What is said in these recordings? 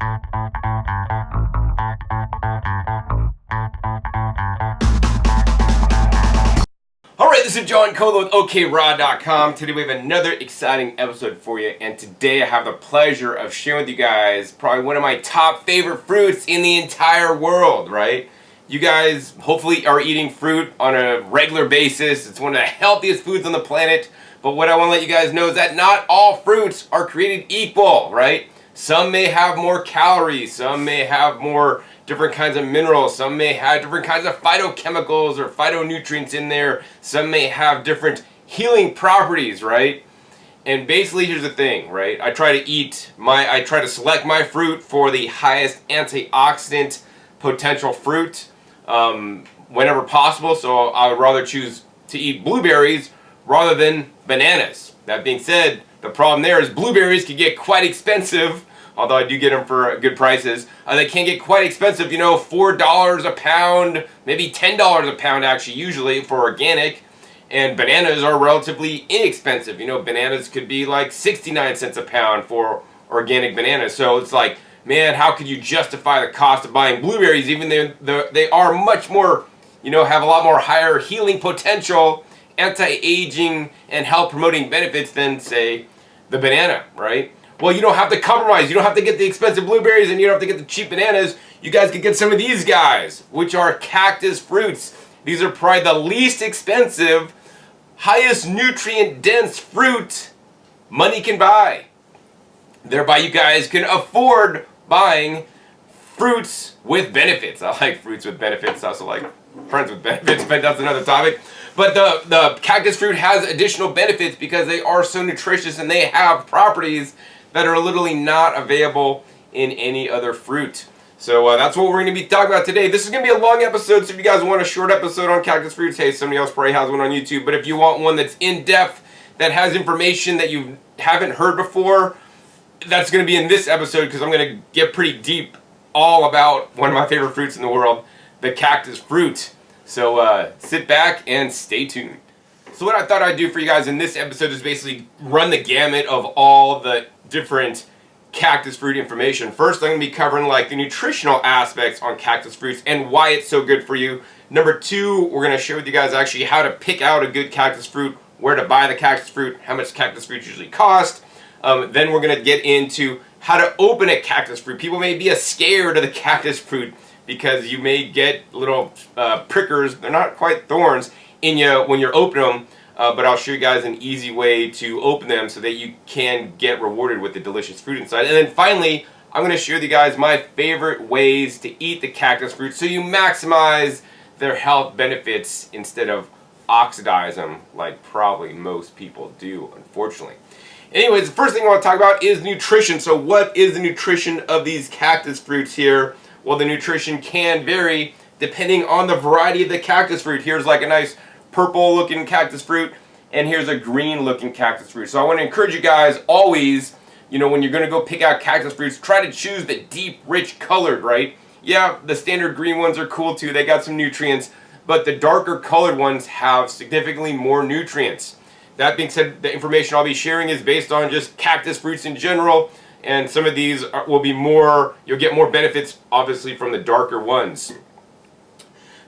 Alright, this is John Colo with OKRaw.com. Today we have another exciting episode for you, and today I have the pleasure of sharing with you guys probably one of my top favorite fruits in the entire world, right? You guys hopefully are eating fruit on a regular basis. It's one of the healthiest foods on the planet, but what I want to let you guys know is that not all fruits are created equal, right? Some may have more calories, some may have more different kinds of minerals, some may have different kinds of phytochemicals or phytonutrients in there, some may have different healing properties, right? And basically here's the thing, right? I try to select my fruit for the highest antioxidant potential fruit whenever possible, so I would rather choose to eat blueberries rather than bananas. That being said, the problem there is blueberries can get quite expensive, although I do get them for good prices. They can get quite expensive, you know, $4 a pound, maybe $10 a pound actually, usually for organic. And bananas are relatively inexpensive. You know, bananas could be like 69 cents a pound for organic bananas. So it's like, man, how could you justify the cost of buying blueberries even though they are much more, you know, have a lot more higher healing potential, anti-aging, and health-promoting benefits than, say, the banana, right? Well, you don't have to compromise. You don't have to get the expensive blueberries and you don't have to get the cheap bananas. You guys can get some of these guys, which are cactus fruits. These are probably the least expensive, highest nutrient-dense fruit money can buy. Thereby, you guys can afford buying fruits with benefits. I like fruits with benefits. I also like friends with benefits, but that's another topic. But the cactus fruit has additional benefits because they are so nutritious and they have properties that are literally not available in any other fruit. So that's what we're going to be talking about today. This is going to be a long episode, so if you guys want a short episode on cactus fruits, hey, somebody else probably has one on YouTube. But if you want one that's in-depth, that has information that you haven't heard before, that's going to be in this episode because I'm going to get pretty deep all about one of my favorite fruits in the world, the cactus fruit. So sit back and stay tuned. So what I thought I'd do for you guys in this episode is basically run the gamut of all the different cactus fruit information. First, I'm going to be covering like the nutritional aspects on cactus fruits and why it's so good for you. Number two, we're going to share with you guys actually how to pick out a good cactus fruit, where to buy the cactus fruit, how much cactus fruits usually cost. Then we're going to get into how to open a cactus fruit. People may be scared of the cactus fruit because you may get little prickers, they're not quite thorns, in you when you're opening them. But I'll show you guys an easy way to open them so that you can get rewarded with the delicious fruit inside. And then finally, I'm going to share with you guys my favorite ways to eat the cactus fruit so you maximize their health benefits instead of oxidize them like probably most people do, unfortunately. Anyways, the first thing I want to talk about is nutrition. So what is the nutrition of these cactus fruits here? Well, the nutrition can vary depending on the variety of the cactus fruit. Here's like a nice purple looking cactus fruit, and here's a green looking cactus fruit. So I want to encourage you guys always, you know, when you're going to go pick out cactus fruits, try to choose the deep, rich colored, right? Yeah, the standard green ones are cool too. They got some nutrients, but the darker colored ones have significantly more nutrients. That being said, the information I'll be sharing is based on just cactus fruits in general, and some of these will be more, you'll get more benefits obviously from the darker ones.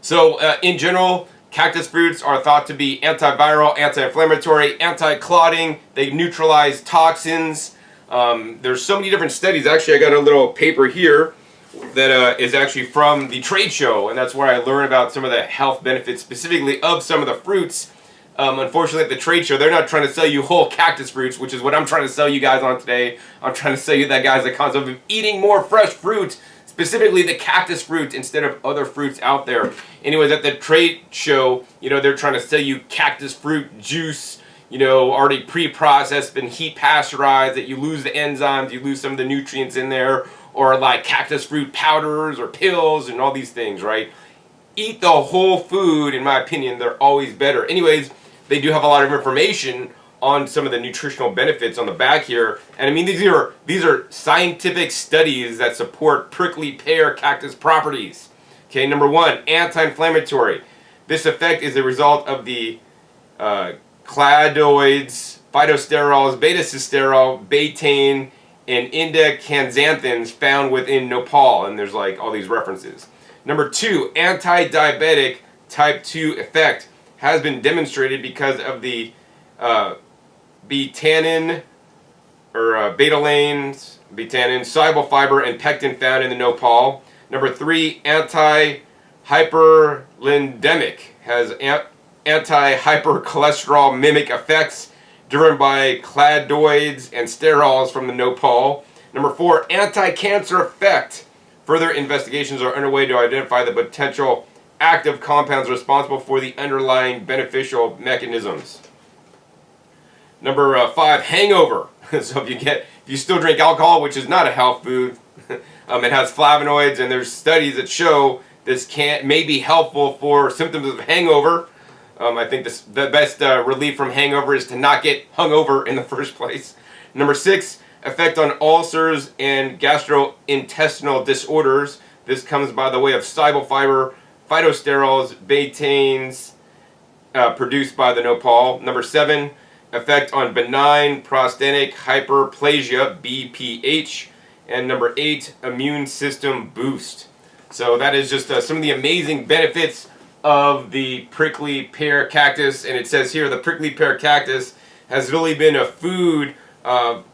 So in general, cactus fruits are thought to be antiviral, anti-inflammatory, anti-clotting. They neutralize toxins. There's so many different studies. Actually, I got a little paper here that is actually from the trade show, and that's where I learned about some of the health benefits specifically of some of the fruits. Unfortunately, at the trade show, they're not trying to sell you whole cactus fruits, which is what I'm trying to sell you guys on today. I'm trying to sell you that, guys, the concept of eating more fresh fruit, specifically the cactus fruit instead of other fruits out there. Anyways, at the trade show, you know, they're trying to sell you cactus fruit juice, you know, already pre-processed, been heat pasteurized, that you lose the enzymes, you lose some of the nutrients in there, or like cactus fruit powders or pills and all these things, right? Eat the whole food, in my opinion, they're always better. Anyways, they do have a lot of information on some of the nutritional benefits on the back here. And I mean, these are scientific studies that support prickly pear cactus properties. Okay, number one, anti-inflammatory. This effect is a result of the cladoids, phytosterols, beta-sitosterol, betaine, and echinacandins found within Nepal, and there's like all these references. Number 2, anti-diabetic type 2 effect has been demonstrated because of the betalains, soluble fiber, and pectin found in the Nepal. Number 3, anti-hyperlipidemic has anti-hypercholesterol mimic effects driven by cladoids and sterols from the Nepal. Number 4, anti-cancer effect. Further investigations are underway to identify the potential active compounds responsible for the underlying beneficial mechanisms. Number 5, hangover. So if you still drink alcohol, which is not a health food, it has flavonoids, and there's studies that show this may be helpful for symptoms of hangover. I think the best relief from hangover is to not get hungover in the first place. Number 6, effect on ulcers and gastrointestinal disorders. This comes by the way of soluble fiber, phytosterols, betalains, produced by the Nepal. Number 7, effect on benign prostatic hyperplasia, BPH. And number 8, immune system boost. So that is just some of the amazing benefits of the prickly pear cactus. And it says here the prickly pear cactus has really been a food and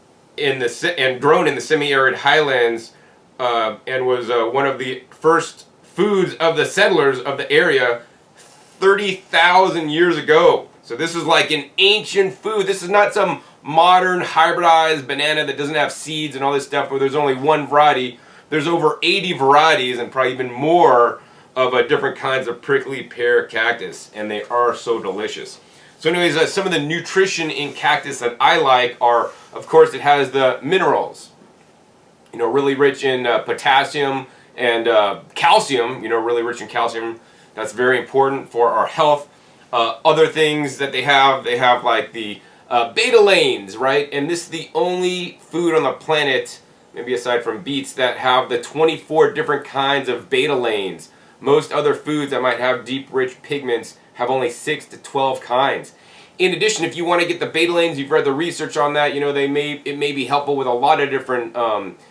grown in the semi-arid highlands, and was one of the first foods of the settlers of the area 30,000 years ago. So this is like an ancient food. This is not some modern hybridized banana that doesn't have seeds and all this stuff where there's only one variety. There's over 80 varieties and probably even more of different kinds of prickly pear cactus, and they are so delicious. So anyways, some of the nutrition in cactus that I like are, of course, it has the minerals, really rich in potassium and calcium, really rich in calcium. That's very important for our health. Other things that they have like the betalains, right? And this is the only food on the planet, maybe aside from beets, that have the 24 different kinds of betalains. Most other foods that might have deep, rich pigments have only 6 to 12 kinds. In addition, if you want to get the betalains, you've read the research on that, it may be helpful with a lot of different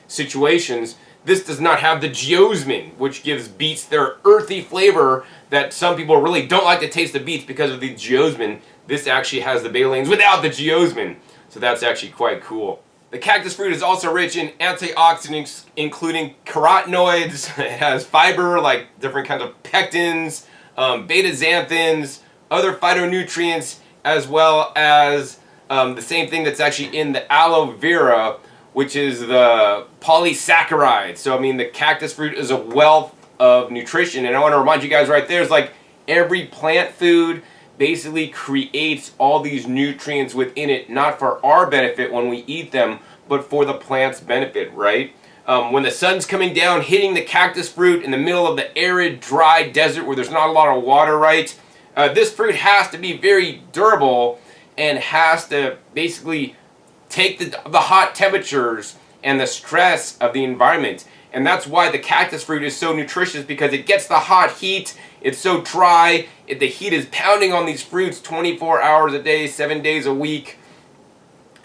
situations. This does not have the geosmin, which gives beets their earthy flavor that some people really don't like to taste the beets because of the geosmin. This actually has the betalains without the geosmin, so that's actually quite cool. The cactus fruit is also rich in antioxidants, including carotenoids. It has fiber, like different kinds of pectins, beta-xanthins, other phytonutrients, as well as the same thing that's actually in the aloe vera, which is the polysaccharides. So, the cactus fruit is a wealth of nutrition. And I want to remind you guys right there, it's like every plant food basically creates all these nutrients within it, not for our benefit when we eat them, but for the plant's benefit, right? When the sun's coming down, hitting the cactus fruit in the middle of the arid, dry desert where there's not a lot of water, right? This fruit has to be very durable and has to basically take the hot temperatures and the stress of the environment. And that's why the cactus fruit is so nutritious, because it gets the hot heat. It's so dry. The heat is pounding on these fruits 24 hours a day, 7 days a week.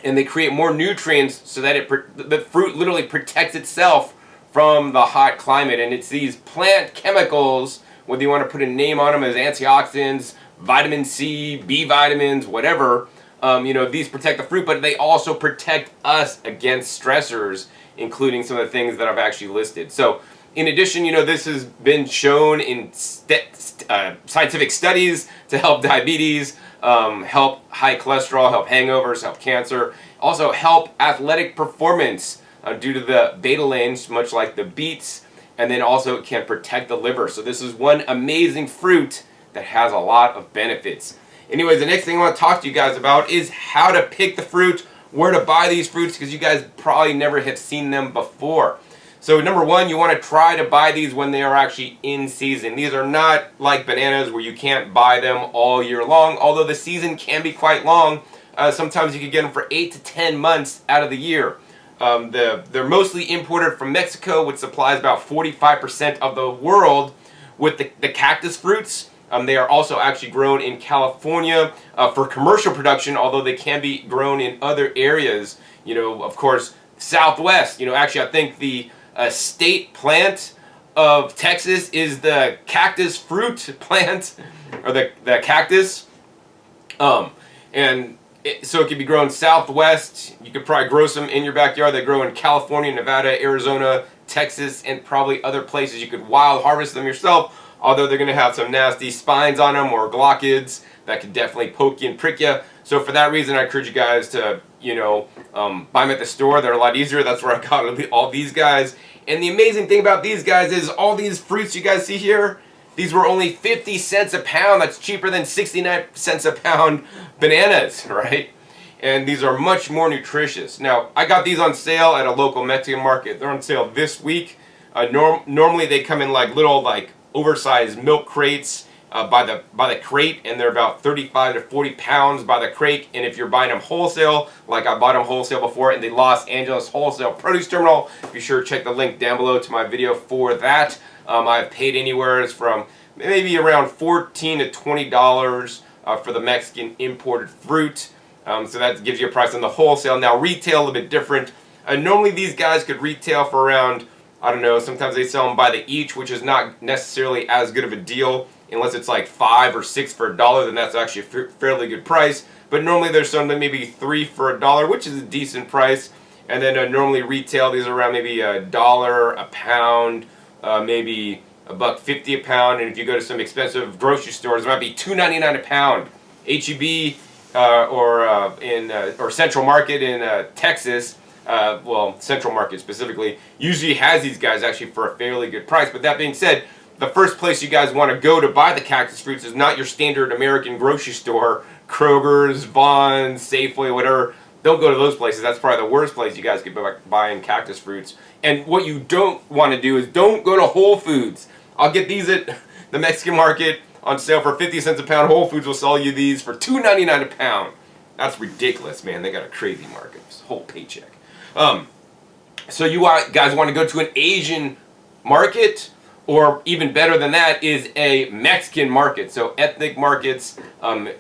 And they create more nutrients so that the fruit literally protects itself from the hot climate. And it's these plant chemicals, whether you want to put a name on them as antioxidants, vitamin C, B vitamins, whatever, these protect the fruit, but they also protect us against stressors, including some of the things that I've actually listed. So in addition, this has been shown in scientific studies to help diabetes, help high cholesterol, help hangovers, help cancer, also help athletic performance due to the betalains, much like the beets, and then also it can protect the liver. So this is one amazing fruit that has a lot of benefits. Anyways, the next thing I want to talk to you guys about is how to pick the fruit, where to buy these fruits, because you guys probably never have seen them before. So number one, you want to try to buy these when they are actually in season. These are not like bananas where you can't buy them all year long, although the season can be quite long. Sometimes you can get them for 8 to 10 months out of the year. They're mostly imported from Mexico, which supplies about 45% of the world with the cactus fruits. They are also actually grown in California for commercial production, although they can be grown in other areas. Of course, Southwest. Actually, I think the state plant of Texas is the cactus fruit plant, or the cactus. So it could be grown Southwest. You could probably grow some in your backyard. They grow in California, Nevada, Arizona, Texas, and probably other places. You could wild harvest them yourself, although they're going to have some nasty spines on them or glochids that could definitely poke you and prick you. So for that reason, I encourage you guys to, buy them at the store. They're a lot easier. That's where I got all these guys. And the amazing thing about these guys is all these fruits you guys see here, these were only 50 cents a pound. That's cheaper than 69 cents a pound bananas, right? And these are much more nutritious. Now, I got these on sale at a local Mexican market. They're on sale this week. Normally they come in like little oversized milk crates by the crate, and they're about 35 to 40 pounds by the crate. And if you're buying them wholesale, like I bought them wholesale before in the Los Angeles Wholesale Produce Terminal, be sure to check the link down below to my video for that. I've paid anywhere from maybe around $14 to $20 for the Mexican imported fruit. So that gives you a price on the wholesale. Now retail a little bit different. Normally these guys could retail for around, I don't know, sometimes they sell them by the each, which is not necessarily as good of a deal unless it's like 5 or 6 for $1, then that's actually a fairly good price. But normally there's some maybe 3 for $1, which is a decent price. And then normally retail, these are around maybe $1 a pound, maybe $1.50 a pound, and if you go to some expensive grocery stores, it might be $2.99 a pound. H-E-B or Central Market in Texas, well, Central Market specifically, usually has these guys actually for a fairly good price. But that being said, the first place you guys want to go to buy the cactus fruits is not your standard American grocery store, Kroger's, Vons, Safeway, whatever. Don't go to those places. That's probably the worst place you guys could be buying cactus fruits. And what you don't want to do is don't go to Whole Foods. I'll get these at the Mexican market on sale for 50 cents a pound. Whole Foods will sell you these for $2.99 a pound. That's ridiculous, man. They got a crazy market. It's a whole paycheck. So you guys want to go to an Asian market, or even better than that is a Mexican market. So ethnic markets,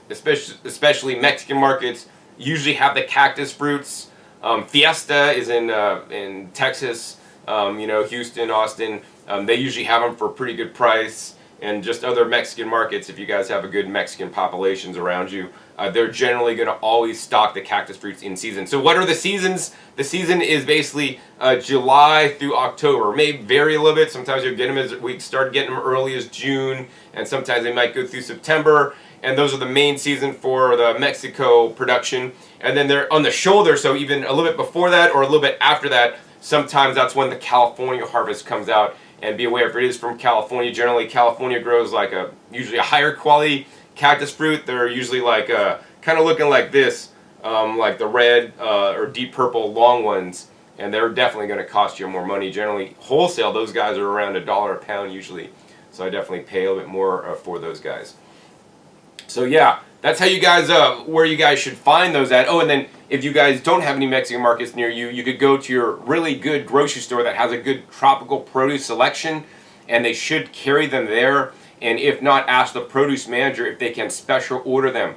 especially Mexican markets, usually have the cactus fruits. Fiesta is in Texas, Houston, Austin. They usually have them for a pretty good price. And just other Mexican markets, if you guys have a good Mexican populations around you, they're generally going to always stock the cactus fruits in season. So what are the seasons? The season is basically July through October. It may vary a little bit. Sometimes you'll get them as we start getting them early as June, and sometimes they might go through September. And those are the main season for the Mexico production. And then they're on the shoulder, so even a little bit before that or a little bit after that, sometimes that's when the California harvest comes out. And be aware, if it is from California, generally California grows like usually a higher quality cactus fruit. They're usually like kind of looking like this, like the red or deep purple long ones, and they're definitely going to cost you more money. Generally, wholesale, those guys are around $1 a pound usually, so I definitely pay a little bit more for those guys. So yeah, that's how you guys, where you guys should find those at. Oh, and then if you guys don't have any Mexican markets near you, you could go to your really good grocery store that has a good tropical produce selection, and they should carry them there. And if not, ask the produce manager if they can special order them.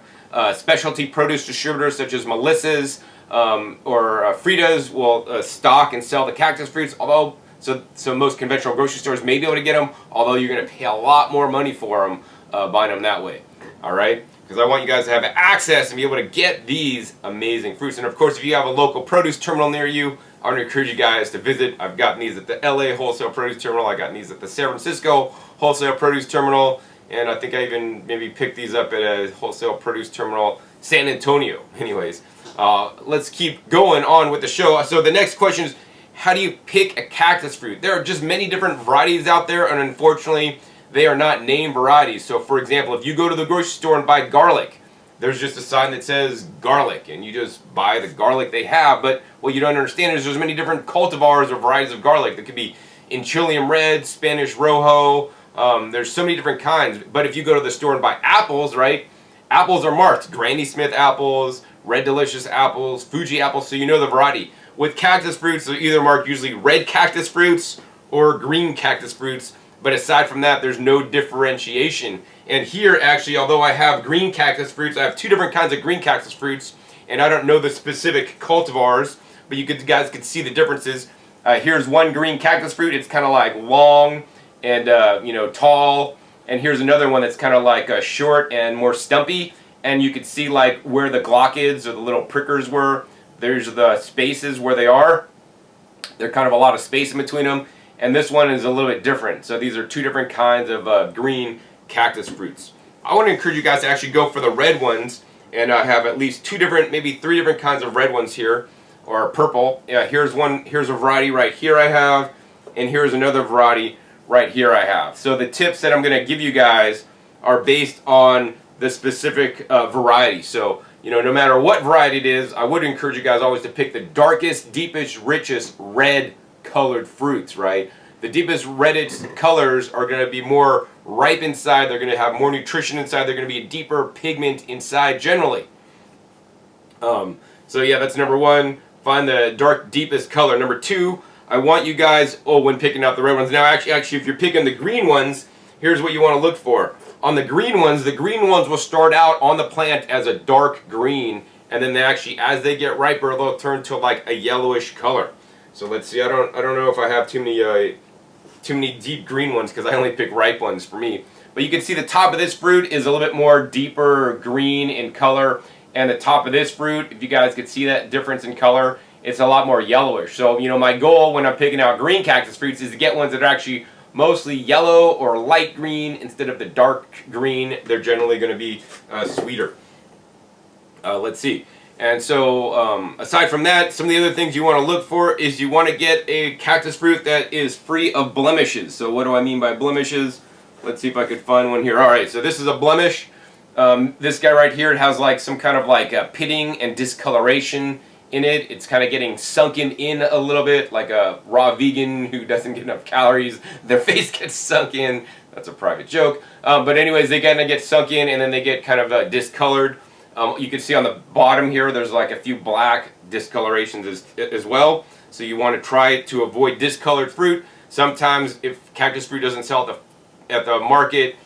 Specialty produce distributors such as Melissa's or Frida's will stock and sell the cactus fruits, although so most conventional grocery stores may be able to get them, although you're going to pay a lot more money for them buying them that way. All right? Because I want you guys to have access and be able to get these amazing fruits. And of course, if you have a local produce terminal near you, I want to encourage you guys to visit. I've gotten these at the LA Wholesale Produce Terminal. I've gotten these at the San Francisco Wholesale Produce Terminal. And I think I even maybe picked these up at a Wholesale Produce Terminal, San Antonio. Anyways, let's keep going on with the show. So the next question is, how do you pick a cactus fruit? There are just many different varieties out there, and unfortunately, they are not named varieties. So for example, if you go to the grocery store and buy garlic, there's just a sign that says garlic, and you just buy the garlic they have. But what you don't understand is there's many different cultivars or varieties of garlic. That could be Chilean red, Spanish rojo. There's so many different kinds. But if you go to the store and buy apples, right? Apples are marked Granny Smith apples, Red Delicious apples, Fuji apples, so you know the variety. With cactus fruits, they're either marked usually Red Cactus Fruits or Green Cactus Fruits. But aside from that, there's no differentiation. And here, actually, although I have green cactus fruits, I have two different kinds of green cactus fruits, and I don't know the specific cultivars, but you guys could see the differences. Here's one green cactus fruit. It's kind of like long and tall, and here's another one that's kind of like short and more stumpy. And you could see like where the glochids or the little prickers were. There's the spaces where they are. There's kind of a lot of space in between them. And this one is a little bit different. So these are two different kinds of green cactus fruits. I want to encourage you guys to actually go for the red ones, and have at least two different, maybe three different kinds of red ones here, or purple. Here's a variety right here I have, and here's another variety right here I have. So the tips that I'm going to give you guys are based on the specific variety. So, no matter what variety it is, I would encourage you guys always to pick the darkest, deepest, richest red colored fruits, right? The deepest, reddest colors are going to be more ripe inside. They're going to have more nutrition inside. They're going to be a deeper pigment inside generally. So yeah, that's number one. Find the dark, deepest color. Number two, I want you guys, when picking out the red ones. Now, actually, if you're picking the green ones, here's what you want to look for. On the green ones will start out on the plant as a dark green, and then they actually, as they get riper, they'll turn to like a yellowish color. So let's see. I don't know if I have too many deep green ones because I only pick ripe ones for me. But you can see the top of this fruit is a little bit more deeper green in color, and the top of this fruit, if you guys could see that difference in color, it's a lot more yellowish. So my goal when I'm picking out green cactus fruits is to get ones that are actually mostly yellow or light green instead of the dark green. They're generally going to be sweeter. Let's see. And so aside from that, some of the other things you want to look for is you want to get a cactus fruit that is free of blemishes. So what do I mean by blemishes? Let's see if I could find one here. All right, so this is a blemish. This guy right here, it has like some kind of like pitting and discoloration in it. It's kind of getting sunken in a little bit, like a raw vegan who doesn't get enough calories. Their face gets sunk in. That's a private joke. But anyways, they kind of get sunk in, and then they get kind of discolored. You can see on the bottom here, there's like a few black discolorations as well. So you want to try to avoid discolored fruit. Sometimes if cactus fruit doesn't sell at the market,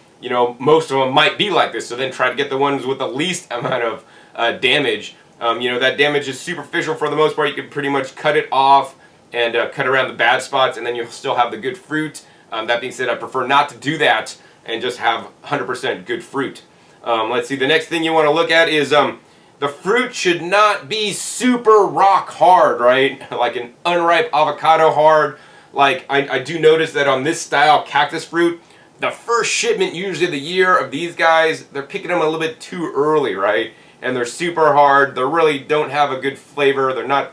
most of them might be like this. So then try to get the ones with the least amount of damage. That damage is superficial for the most part. You can pretty much cut it off and cut around the bad spots, and then you'll still have the good fruit. That being said, I prefer not to do that and just have 100% good fruit. Let's see, the next thing you want to look at is the fruit should not be super rock hard, right? Like an unripe avocado hard. Like I do notice that on this style cactus fruit, the first shipment usually of the year of these guys, they're picking them a little bit too early, right? And they're super hard. They really don't have a good flavor. They're not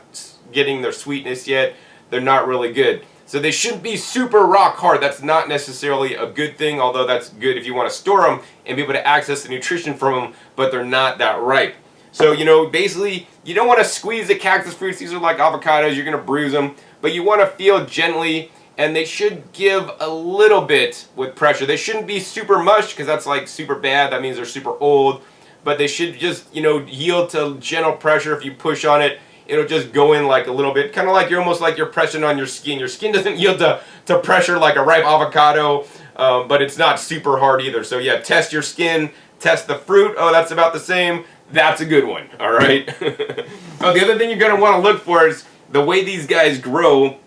getting their sweetness yet. They're not really good. So they shouldn't be super rock hard. That's not necessarily a good thing, although that's good if you want to store them and be able to access the nutrition from them, but they're not that ripe. So, basically, you don't want to squeeze the cactus fruits. These are like avocados. You're going to bruise them. But you want to feel gently, and they should give a little bit with pressure. They shouldn't be super mushed because that's like super bad. That means they're super old. But they should just, yield to gentle pressure. If you push on it, it'll just go in like a little bit. Kind of like you're pressing on your skin. Your skin doesn't yield to pressure like a ripe avocado, but it's not super hard either. So yeah, test your skin, test the fruit. Oh, that's about the same. That's a good one, all right? The other thing you're going to want to look for is the way these guys grow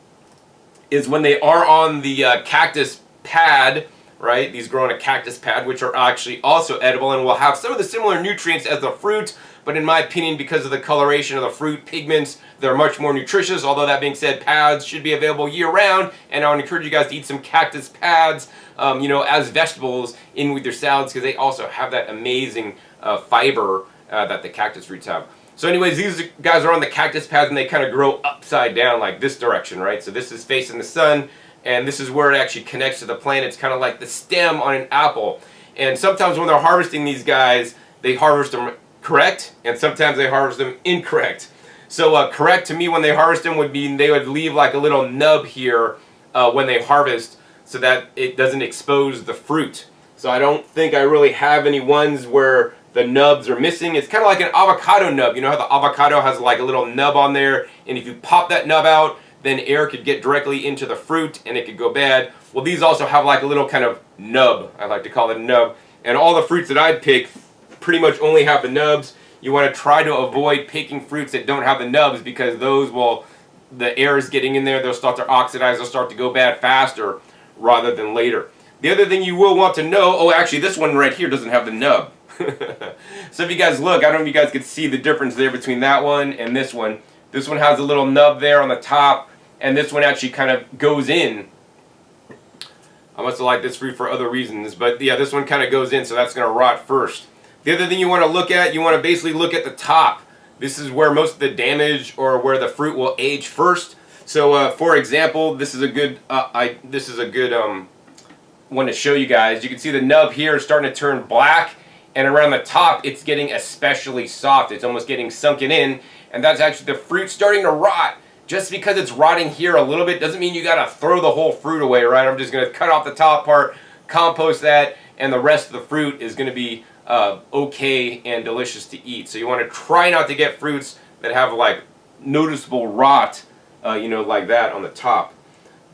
is when they are on the cactus pad, right? These grow on a cactus pad, which are actually also edible and will have some of the similar nutrients as the fruit, but in my opinion, because of the coloration of the fruit pigments, they're much more nutritious. Although that being said, pads should be available year-round, and I would encourage you guys to eat some cactus pads, as vegetables in with your salads, because they also have that amazing fiber that the cactus fruits have. So anyways, these guys are on the cactus pads, and they kind of grow upside down like this direction, right? So this is facing the sun, and this is where it actually connects to the plant. It's kind of like the stem on an apple. And sometimes when they're harvesting these guys, they harvest them correct, and sometimes they harvest them incorrect. So correct to me when they harvest them would mean they would leave like a little nub here when they harvest so that it doesn't expose the fruit. So I don't think I really have any ones where the nubs are missing. It's kind of like an avocado nub. You know how the avocado has like a little nub on there, and if you pop that nub out, then air could get directly into the fruit and it could go bad. Well, these also have like a little kind of nub. I like to call it a nub. And all the fruits that I pick pretty much only have the nubs. You want to try to avoid picking fruits that don't have the nubs because those will the air is getting in there, they'll start to oxidize, they'll start to go bad faster rather than later. The other thing you will want to know, oh actually this one right here doesn't have the nub. So if you guys look, I don't know if you guys can see the difference there between that one and this one. This one has a little nub there on the top, and this one actually kind of goes in. I must have liked this fruit for other reasons, but yeah, this one kind of goes in, so that's going to rot first. The other thing you want to look at, you want to basically look at the top. This is where most of the damage or where the fruit will age first. So for example, this is a good one to show you guys. You can see the nub here is starting to turn black, and around the top it's getting especially soft. It's almost getting sunken in, and that's actually the fruit starting to rot. Just because it's rotting here a little bit doesn't mean you gotta throw the whole fruit away, right? I'm just gonna cut off the top part, compost that, and the rest of the fruit is gonna be okay and delicious to eat. So you want to try not to get fruits that have like noticeable rot, you know, like that on the top.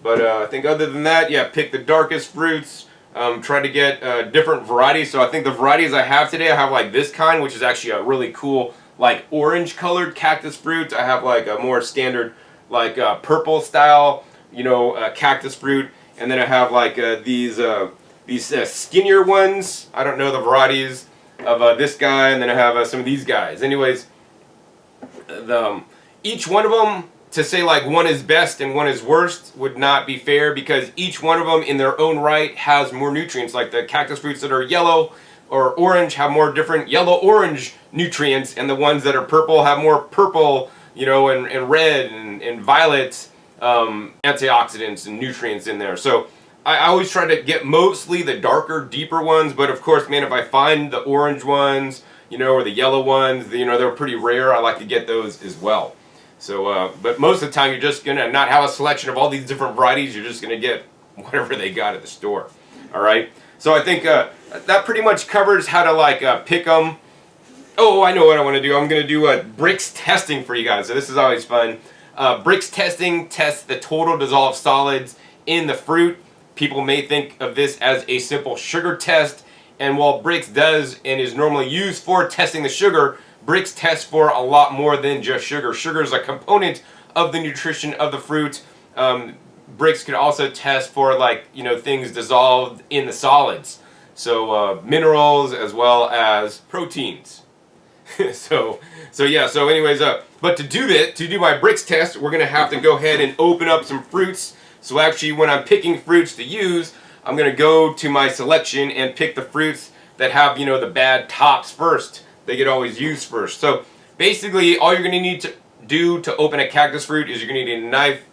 But I think other than that, yeah, pick the darkest fruits. Try to get different varieties. So I think the varieties I have today, I have like this kind, which is actually a really cool like orange colored cactus fruit. I have like a more standard like purple style, you know, cactus fruit, and then I have like these skinnier ones. I don't know the varieties of this guy, and then I have some of these guys. Anyways, each one of them, to say like one is best and one is worst would not be fair, because each one of them in their own right has more nutrients. Like the cactus fruits that are yellow or orange have more different yellow-orange nutrients, and the ones that are purple have more purple, you know, and red and violet antioxidants and nutrients in there. So I always try to get mostly the darker, deeper ones, but of course, man, if I find the orange ones, you know, or the yellow ones, you know, they're pretty rare, I like to get those as well. So, but most of the time, you're just going to not have a selection of all these different varieties, you're just going to get whatever they got at the store. All right? So I think that pretty much covers how to, like, pick them. Oh, I know what I want to do. I'm going to do Brix testing for you guys, so this is always fun. Brix testing tests the total dissolved solids in the fruit. People may think of this as a simple sugar test, and while Brix does and is normally used for testing the sugar, Brix tests for a lot more than just sugar. Sugar is a component of the nutrition of the fruit. Brix could also test for, like, you know, things dissolved in the solids, so minerals as well as proteins. so anyways, but to do my Brix test, we're gonna have to go ahead and open up some fruits. So actually, when I'm picking fruits to use, I'm going to go to my selection and pick the fruits that have, you know, the bad tops first. They get always used first. So basically, all you're going to need to do to open a cactus fruit is you're going to need a knife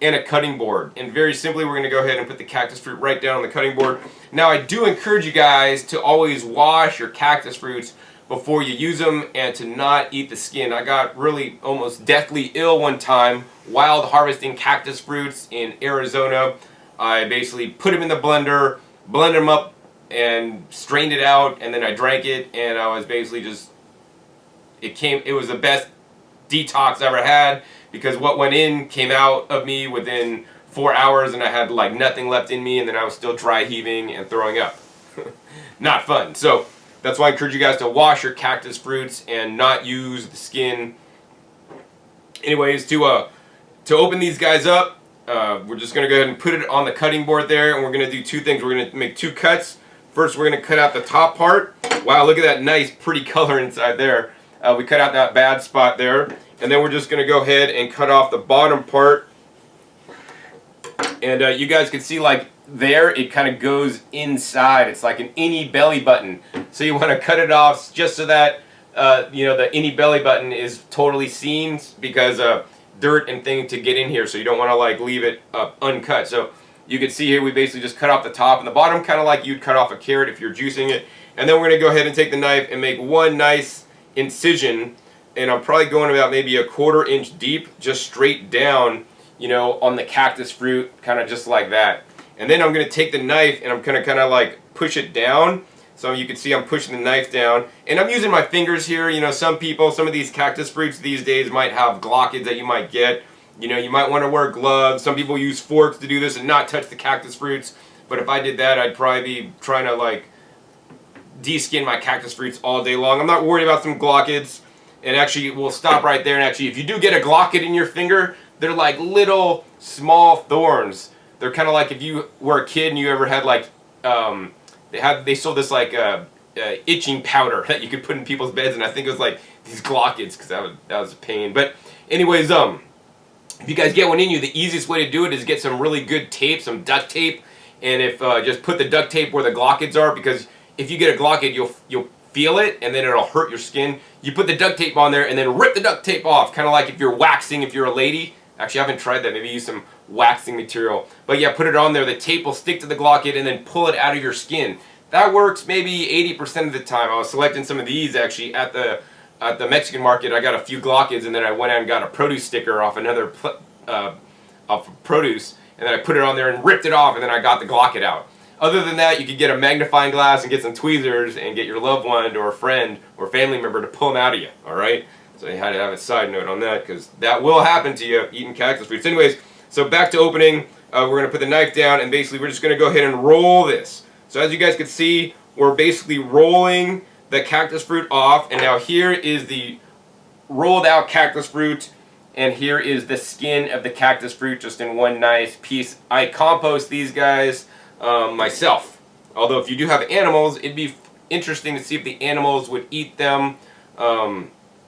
and a cutting board. And very simply, we're going to go ahead and put the cactus fruit right down on the cutting board. Now, I do encourage you guys to always wash your cactus fruits before you use them, and to not eat the skin. I got really almost deathly ill one time wild harvesting cactus fruits in Arizona. I basically put them in the blender, blended them up, and strained it out, and then I drank it, and I was basically just, it was the best detox I ever had, because what went in came out of me within 4 hours, and I had like nothing left in me, and then I was still dry heaving and throwing up. Not fun. So that's why I encourage you guys to wash your cactus fruits and not use the skin. Anyways, to open these guys up, we're just going to go ahead and put it on the cutting board there, and we're going to do two things. We're going to make two cuts. First, we're going to cut out the top part. Wow, look at that nice, pretty color inside there. We cut out that bad spot there. And then we're just going to go ahead and cut off the bottom part. And you guys can see, like, there, it kind of goes inside. It's like an innie belly button. So you want to cut it off just so that, you know, the innie belly button is totally seen, because dirt and things to get in here. So you don't want to, like, leave it uncut. So you can see here we basically just cut off the top and the bottom, kind of like you'd cut off a carrot if you're juicing it. And then we're going to go ahead and take the knife and make one nice incision. And I'm probably going about maybe a 1/4 inch deep, just straight down, you know, on the cactus fruit, kind of just like that. And then I'm going to take the knife and I'm going to kind of like push it down. So you can see I'm pushing the knife down. And I'm using my fingers here. You know, some of these cactus fruits these days might have glochids that you might get. You know, you might want to wear gloves. Some people use forks to do this and not touch the cactus fruits. But if I did that, I'd probably be trying to, like, de-skin my cactus fruits all day long. I'm not worried about some glochids. And actually, we'll stop right there. And actually, if you do get a glochid in your finger, they're like little small thorns. They're kind of like if you were a kid and you ever had like they sold this like itching powder that you could put in people's beds, and I think it was like these glochids, because that was a pain. But anyways, if you guys get one in you, the easiest way to do it is get some really good tape, some duct tape, and if just put the duct tape where the glochids are, because if you get a glochid, you'll feel it, and then it'll hurt your skin. You put the duct tape on there, and then rip the duct tape off, kind of like if you're waxing, if you're a lady. Actually, I haven't tried that. Maybe use some waxing material. But yeah, put it on there. The tape will stick to the glochid, and then pull it out of your skin. That works maybe 80% of the time. I was selecting some of these actually at the Mexican market. I got a few glochids, and then I went out and got a produce sticker off another off of produce, and then I put it on there and ripped it off, and then I got the glochid out. Other than that, you could get a magnifying glass and get some tweezers and get your loved one or a friend or family member to pull them out of you. All right. So I had to have a side note on that, because that will happen to you eating cactus fruits. Anyways, so back to opening. We're going to put the knife down, and basically we're just going to go ahead and roll this. So as you guys can see, we're basically rolling the cactus fruit off, and now here is the rolled out cactus fruit, and here is the skin of the cactus fruit, just in one nice piece. I compost these guys myself. Although if you do have animals, it'd be interesting to see if the animals would eat them.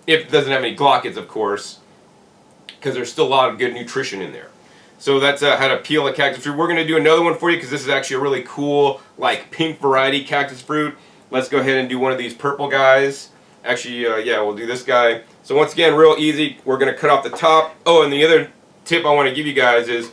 If it doesn't have any glochids, of course, because there's still a lot of good nutrition in there. So that's how to peel a cactus fruit. We're going to do another one for you, because this is actually a really cool, like, pink variety cactus fruit. Let's go ahead and do one of these purple guys. Actually, yeah, we'll do this guy. So once again, real easy. We're going to cut off the top. Oh, and the other tip I want to give you guys is,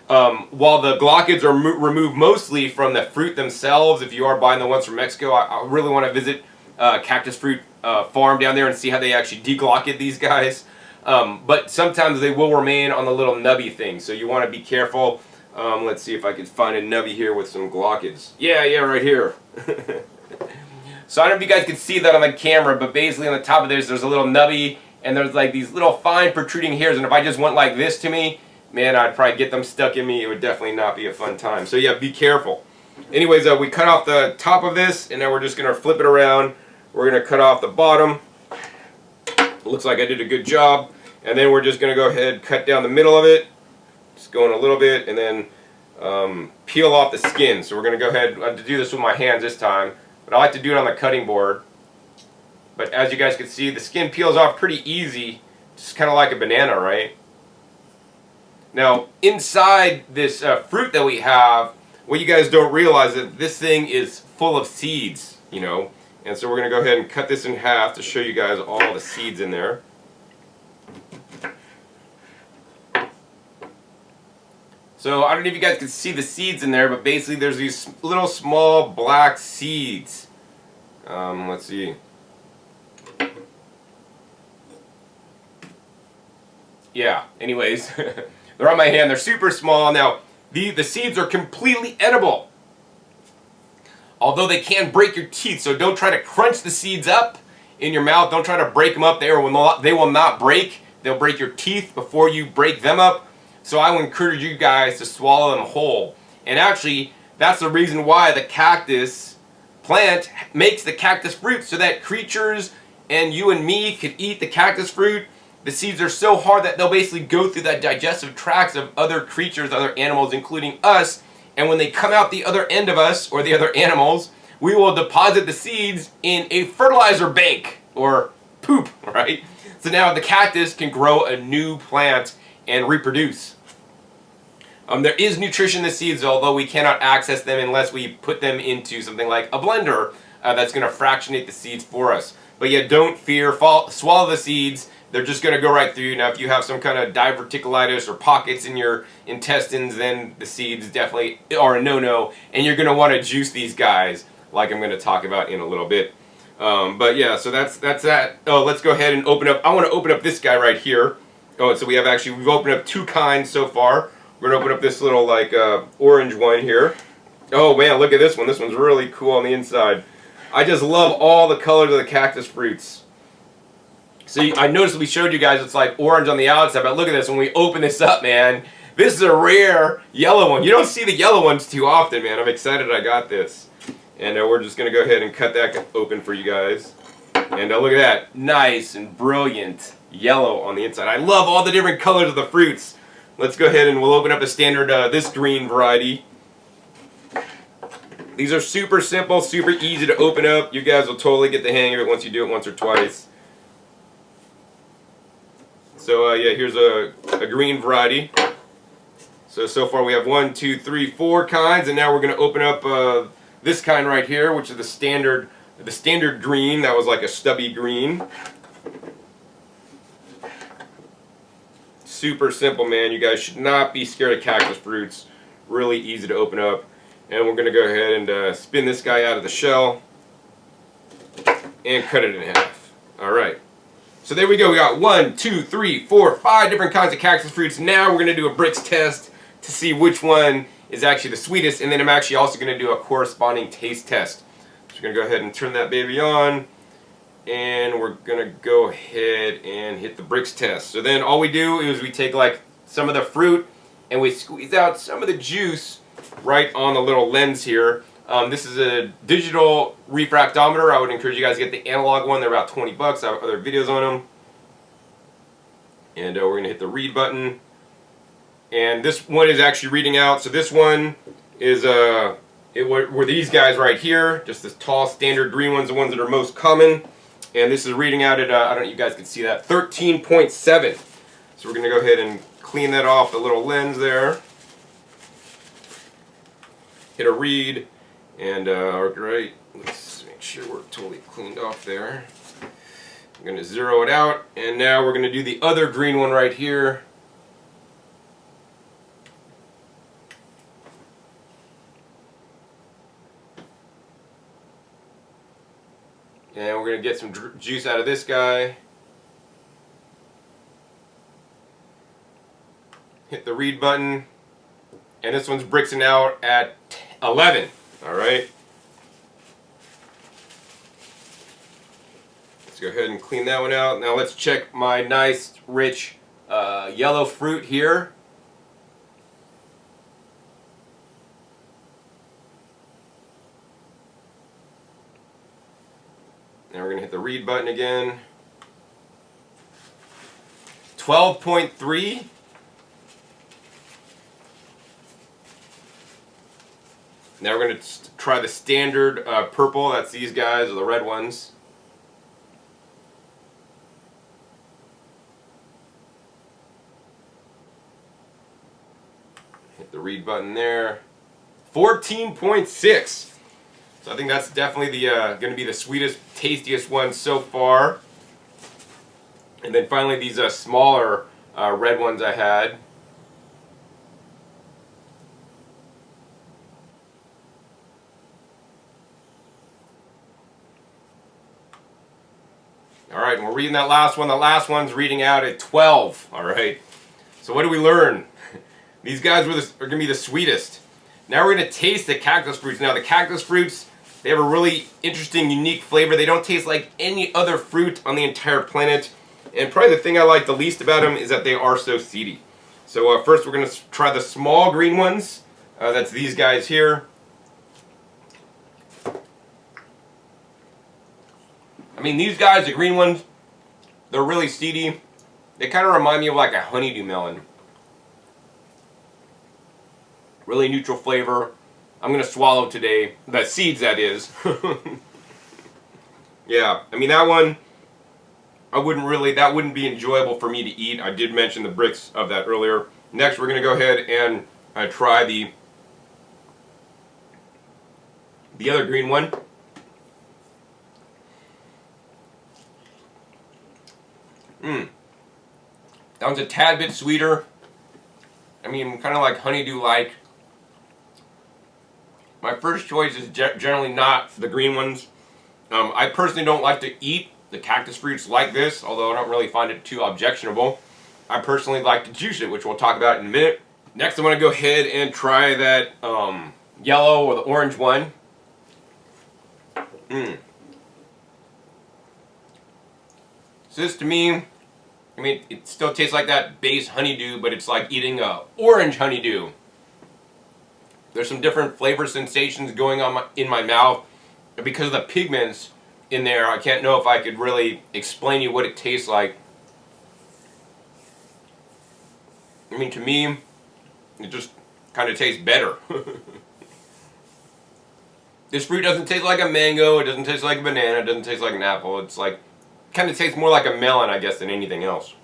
while the glochids are removed mostly from the fruit themselves, if you are buying the ones from Mexico, I really want to visit cactus fruit farm down there and see how they actually deglochid these guys. But sometimes they will remain on the little nubby thing, so you want to be careful. Let's see if I can find a nubby here with some glochids. Yeah, right here. So I don't know if you guys can see that on the camera, but basically on the top of this, there's a little nubby, and there's like these little fine protruding hairs, and if I just went like this to me, man, I'd probably get them stuck in me. It would definitely not be a fun time. So yeah, be careful. Anyways, we cut off the top of this, and now we're just going to flip it around. We're going to cut off the bottom. Looks like I did a good job. And then we're just going to go ahead and cut down the middle of it. Just going a little bit, and then peel off the skin. So we're going to go ahead and do this with my hands this time. But I like to do it on the cutting board. But as you guys can see, the skin peels off pretty easy. Just kind of like a banana, right? Now, inside this fruit that we have, what you guys don't realize is that this thing is full of seeds, you know. And so we're going to go ahead and cut this in half to show you guys all the seeds in there. So I don't know if you guys can see the seeds in there, but basically there's these little small black seeds. Let's see. Yeah, anyways, they're on my hand. They're super small. Now, the seeds are completely edible. Although they can break your teeth, so don't try to crunch the seeds up in your mouth. Don't try to break them up. They will not break. They'll break your teeth before you break them up. So I would encourage you guys to swallow them whole. And actually, that's the reason why the cactus plant makes the cactus fruit, so that creatures and you and me could eat the cactus fruit. The seeds are so hard that they'll basically go through the digestive tracts of other creatures, other animals, including us. And when they come out the other end of us, or the other animals, we will deposit the seeds in a fertilizer bank, or poop, right? So now the cactus can grow a new plant and reproduce. There is nutrition in the seeds, although we cannot access them unless we put them into something like a blender that's going to fractionate the seeds for us. But yeah, don't fear. Swallow the seeds. They're just going to go right through. Now, if you have some kind of diverticulitis or pockets in your intestines, then the seeds definitely are a no-no, and you're going to want to juice these guys, like I'm going to talk about in a little bit. But yeah, so that's that. Oh, let's go ahead and open up. I want to open up this guy right here. Oh, so we've opened up two kinds so far. We're going to open up this little, like, orange one here. Oh, man, look at this one. This one's really cool on the inside. I just love all the colors of the cactus fruits. See, I noticed we showed you guys it's like orange on the outside, but look at this. When we open this up, man, this is a rare yellow one. You don't see the yellow ones too often, man. I'm excited I got this. And we're just going to go ahead and cut that open for you guys. And look at that. Nice and brilliant yellow on the inside. I love all the different colors of the fruits. let's go ahead and we'll open up a standard, this green variety. These are super simple, super easy to open up. You guys will totally get the hang of it once you do it once or twice. So yeah, here's a green variety. So far we have 1, 2, 3, 4 kinds, and now we're going to open up this kind right here, which is the standard green. That was like a stubby green. Super simple, man. You guys should not be scared of cactus fruits. Really easy to open up. And we're going to go ahead and spin this guy out of the shell and cut it in half. Alright. So there we go. We got 1, 2, 3, 4, 5 different kinds of cactus fruits. Now we're going to do a Brix test to see which one is actually the sweetest. And then I'm actually also going to do a corresponding taste test. So we're going to go ahead and turn that baby on. And we're going to go ahead and hit the Brix test. So then all we do is we take like some of the fruit and we squeeze out some of the juice right on the little lens here. This is a digital refractometer. I would encourage you guys to get the analog one. They're about 20 bucks. I have other videos on them. And we're going to hit the read button. And this one is actually reading out. So this one is were these guys right here. Just the tall standard green ones, the ones that are most common. And this is reading out at, I don't know if you guys can see that, 13.7. So we're going to go ahead and clean that off the little lens there. Hit a read. And, alright, let's make sure we're totally cleaned off there. I'm going to zero it out. And now we're going to do the other green one right here. And we're going to get some juice out of this guy. Hit the read button. And this one's Brixing out at 11. Alright. Let's go ahead and clean that one out. Now let's check my nice, rich yellow fruit here. Now we're going to hit the read button again. 12.3. Now we're going to try the standard purple. That's these guys, or the red ones. Hit the read button there. 14.6. So I think that's definitely the going to be the sweetest, tastiest one so far. And then finally these smaller red ones I had. Alright, and we're reading that last one. The last one's reading out at 12. Alright. So what do we learn? These guys are going to be the sweetest. Now we're going to taste the cactus fruits. Now the cactus fruits, they have a really interesting, unique flavor. They don't taste like any other fruit on the entire planet. And probably the thing I like the least about them is that they are so seedy. So first we're going to try the small green ones. That's these guys here. I mean, these guys, the green ones, they're really seedy. They kind of remind me of like a honeydew melon. Really neutral flavor. I'm going to swallow today. The seeds, that is. Yeah, I mean that one, that wouldn't be enjoyable for me to eat. I did mention the Brix of that earlier. Next, we're going to go ahead and try the other green one. That one's a tad bit sweeter. I mean, kind of like honeydew-like. My first choice is generally not the green ones. I personally don't like to eat the cactus fruits like this, although I don't really find it too objectionable. I personally like to juice it, which we'll talk about in a minute. Next, I'm going to go ahead and try that yellow or the orange one. So this, to me, I mean, it still tastes like that base honeydew, but it's like eating a orange honeydew. There's some different flavor sensations going on in my mouth. And because of the pigments in there, I can't know if I could really explain to you what it tastes like. mean, to me, it just kind of tastes better. This fruit doesn't taste like a mango, it doesn't taste like a banana, it doesn't taste like an apple. It's like, kind of tastes more like a melon, I guess, than anything else.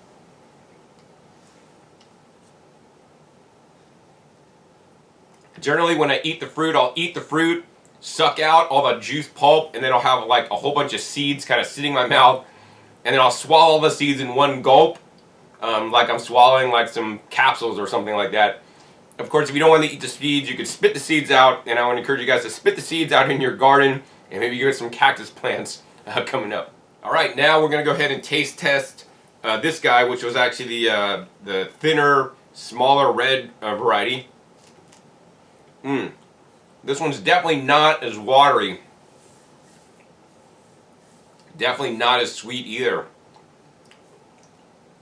Generally, when I eat the fruit, I'll eat the fruit, suck out all the juice pulp, and then I'll have like a whole bunch of seeds kind of sitting in my mouth, and then I'll swallow the seeds in one gulp, like I'm swallowing like some capsules or something like that. Of course, if you don't want to eat the seeds, you can spit the seeds out, and I want to encourage you guys to spit the seeds out in your garden, and maybe you get some cactus plants coming up. All right, now we're going to go ahead and taste test this guy, which was actually the thinner, smaller red variety. This one's definitely not as watery. Definitely not as sweet either.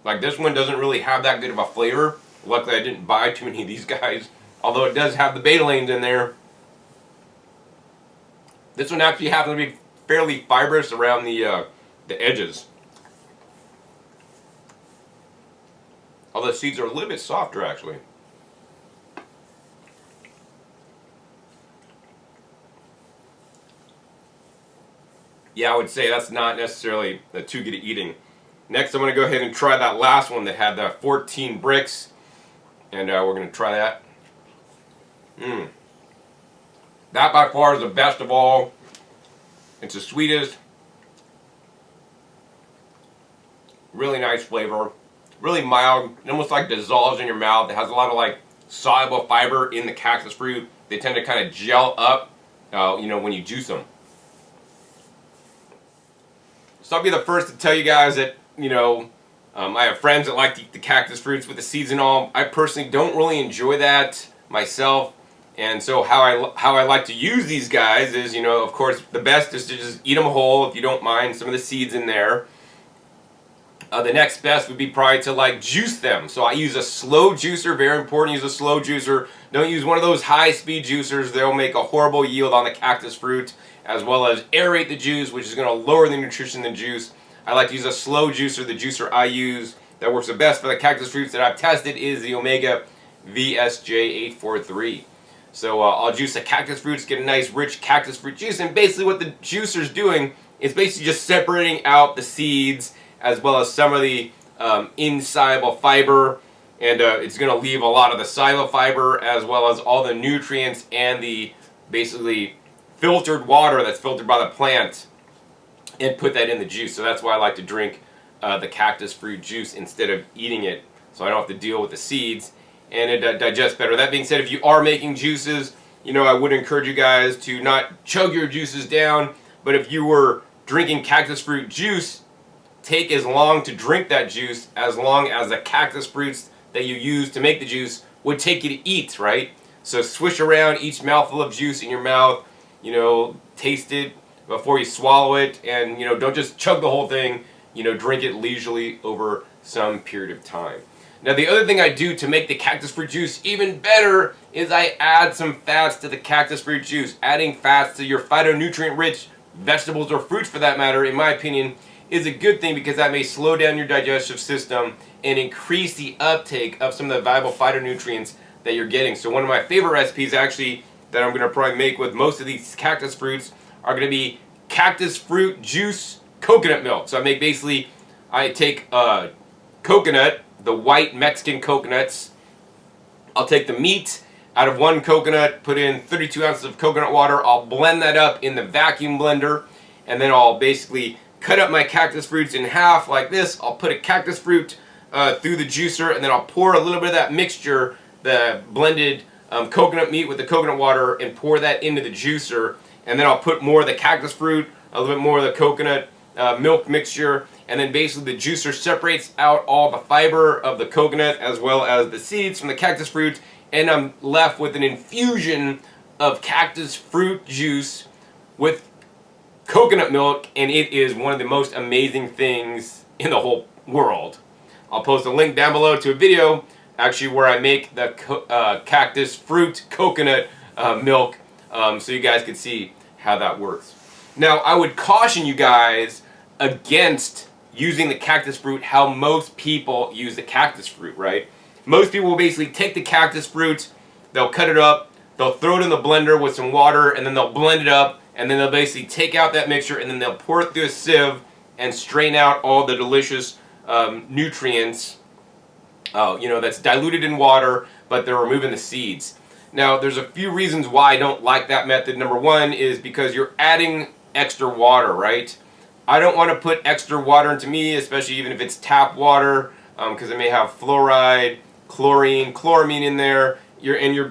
Like, this one doesn't really have that good of a flavor. Luckily I didn't buy too many of these guys, although it does have the betalains in there. This one actually happens to be fairly fibrous around the edges. Although the seeds are a little bit softer actually. Yeah, I would say that's not necessarily too good at eating. Next, I'm going to go ahead and try that last one that had the 14 Brix. And we're going to try that. That by far is the best of all. It's the sweetest. Really nice flavor. Really mild. It almost like dissolves in your mouth. It has a lot of like soluble fiber in the cactus fruit. They tend to kind of gel up, when you juice them. So I'll be the first to tell you guys that, I have friends that like to eat the cactus fruits with the seeds and all. I personally don't really enjoy that myself. And so how I like to use these guys is, of course, the best is to just eat them whole if you don't mind some of the seeds in there. The next best would be probably to like juice them. So I use a slow juicer, very important, use a slow juicer. Don't use one of those high-speed juicers. They'll make a horrible yield on the cactus fruit, as well as aerate the juice, which is going to lower the nutrition in the juice. I like to use a slow juicer. The juicer I use that works the best for the cactus fruits that I've tested is the Omega VSJ843. So I'll juice the cactus fruits, get a nice rich cactus fruit juice, and basically what the juicer's doing is basically just separating out the seeds as well as some of the insoluble fiber, and it's going to leave a lot of the soluble fiber as well as all the nutrients and the basically filtered water that's filtered by the plant, and put that in the juice. So that's why I like to drink the cactus fruit juice instead of eating it, so I don't have to deal with the seeds, and it digests better. That being said, if you are making juices, I would encourage you guys to not chug your juices down, but if you were drinking cactus fruit juice, take as long to drink that juice as long as the cactus fruits that you use to make the juice would take you to eat, right? So swish around each mouthful of juice in your mouth, taste it before you swallow it, and don't just chug the whole thing, drink it leisurely over some period of time. Now the other thing I do to make the cactus fruit juice even better is I add some fats to the cactus fruit juice. Adding fats to your phytonutrient rich vegetables or fruits, for that matter, in my opinion, is a good thing, because that may slow down your digestive system and increase the uptake of some of the valuable phytonutrients that you're getting. So one of my favorite recipes actually that I'm going to probably make with most of these cactus fruits are going to be cactus fruit juice coconut milk. So I take coconut, the white Mexican coconuts. I'll take the meat out of one coconut, put in 32 ounces of coconut water. I'll blend that up in the vacuum blender, and then I'll basically cut up my cactus fruits in half like this. I'll put a cactus fruit through the juicer, and then I'll pour a little bit of that mixture, the blended coconut meat with the coconut water, and pour that into the juicer. And then I'll put more of the cactus fruit, a little bit more of the coconut milk mixture, and then basically the juicer separates out all the fiber of the coconut as well as the seeds from the cactus fruit, and I'm left with an infusion of cactus fruit juice with coconut milk, and it is one of the most amazing things in the whole world. I'll post a link down below to a video actually where I make the cactus fruit coconut milk, so you guys can see how that works. Now I would caution you guys against using the cactus fruit how most people use the cactus fruit, right? Most people will basically take the cactus fruit, they'll cut it up, they'll throw it in the blender with some water, and then they'll blend it up, and then they'll basically take out that mixture, and then they'll pour it through a sieve and strain out all the delicious nutrients, that's diluted in water, but they're removing the seeds. Now, there's a few reasons why I don't like that method. Number one is because you're adding extra water, right? I don't want to put extra water into me, especially even if it's tap water, because it may have fluoride, chlorine, chloramine in there. You're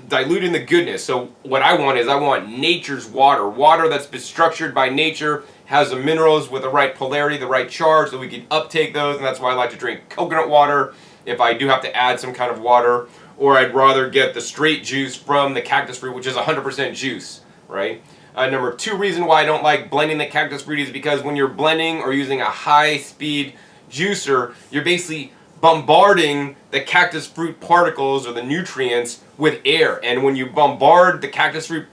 diluting the goodness. So what I want nature's water. Water that's been structured by nature, has the minerals with the right polarity, the right charge, so we can uptake those, and that's why I like to drink coconut water if I do have to add some kind of water. Or I'd rather get the straight juice from the cactus fruit, which is 100% juice, right? Number two reason why I don't like blending the cactus fruit is because when you're blending or using a high-speed juicer, you're basically bombarding the cactus fruit particles or the nutrients with air. And when you bombard the cactus fruit,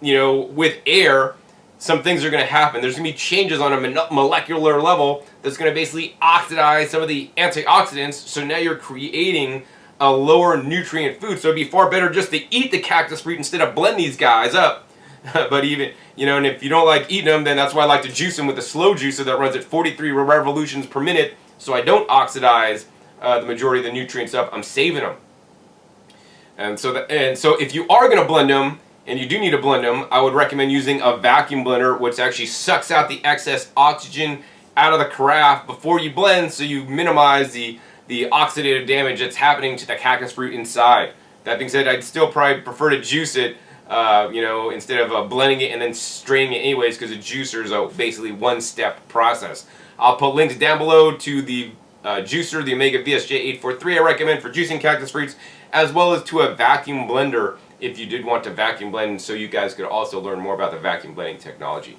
with air, some things are going to happen. There's going to be changes on a molecular level that's going to basically oxidize some of the antioxidants. So now you're creating a lower nutrient food. So it'd be far better just to eat the cactus fruit instead of blend these guys up. But even, and if you don't like eating them, then that's why I like to juice them with a slow juicer that runs at 43 revolutions per minute, so I don't oxidize the majority of the nutrients up. I'm saving them. And so if you are going to blend them, and you do need to blend them, I would recommend using a vacuum blender, which actually sucks out the excess oxygen out of the carafe before you blend, so you minimize the oxidative damage that's happening to the cactus fruit inside. That being said, I'd still probably prefer to juice it, instead of blending it and then straining it anyways, because a juicer is basically one-step process. I'll put links down below to the juicer, the Omega VSJ 843 I recommend for juicing cactus fruits, as well as to a vacuum blender if you did want to vacuum blend, so you guys could also learn more about the vacuum blending technology.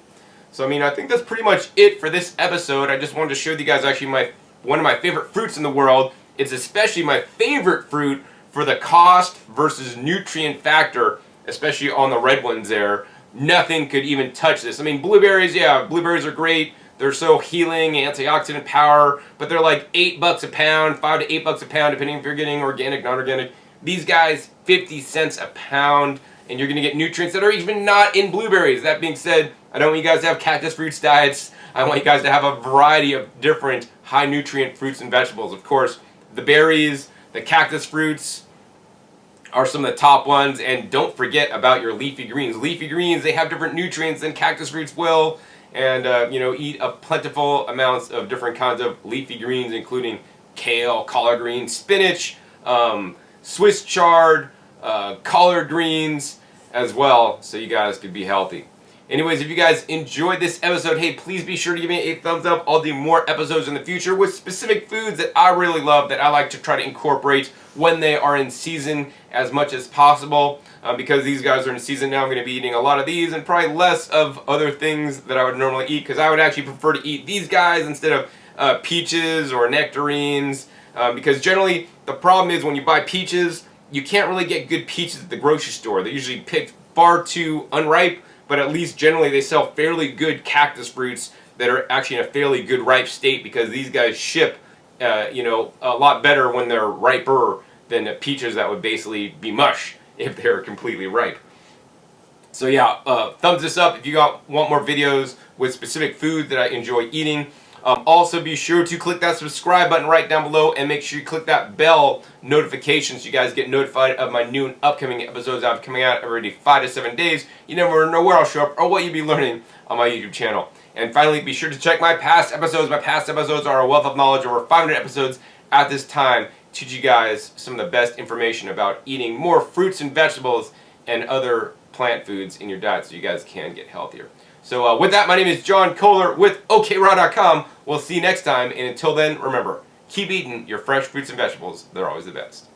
So I think that's pretty much it for this episode. I just wanted to show you guys actually one of my favorite fruits in the world. It's especially my favorite fruit for the cost versus nutrient factor, especially on the red ones there. Nothing could even touch this. Blueberries, yeah, blueberries are great. They're so healing, antioxidant power, but they're like $8 a pound, $5 to $8 a pound, depending if you're getting organic, non-organic. These guys, 50 cents a pound, and you're going to get nutrients that are even not in blueberries. That being said, I don't want you guys to have cactus fruits diets. I want you guys to have a variety of different high nutrient fruits and vegetables. Of course, the berries, the cactus fruits are some of the top ones, and don't forget about your leafy greens. Leafy greens, they have different nutrients than cactus fruits will, and eat a plentiful amounts of different kinds of leafy greens, including kale, collard greens, spinach, Swiss chard, collard greens as well, so you guys could be healthy. Anyways, if you guys enjoyed this episode, hey, please be sure to give me a thumbs up. I'll do more episodes in the future with specific foods that I really love, that I like to try to incorporate when they are in season as much as possible. Because these guys are in season now, I'm going to be eating a lot of these and probably less of other things that I would normally eat, because I would actually prefer to eat these guys instead of peaches or nectarines. Because generally, the problem is when you buy peaches, you can't really get good peaches at the grocery store. They're usually picked far too unripe, but at least generally they sell fairly good cactus fruits that are actually in a fairly good ripe state, because these guys ship a lot better when they're riper than the peaches that would basically be mush if they're completely ripe. So yeah, thumbs this up if you want more videos with specific food that I enjoy eating. Also, be sure to click that subscribe button right down below, and make sure you click that bell notification so you guys get notified of my new and upcoming episodes I'm coming out every 5 to 7 days. You never know where I'll show up or what you'll be learning on my YouTube channel. And finally, be sure to check my past episodes. My past episodes are a wealth of knowledge, over 500 episodes at this time, teach you guys some of the best information about eating more fruits and vegetables and other plant foods in your diet so you guys can get healthier. So with that, my name is John Kohler with OKRaw.com. We'll see you next time, and until then, remember, keep eating your fresh fruits and vegetables. They're always the best.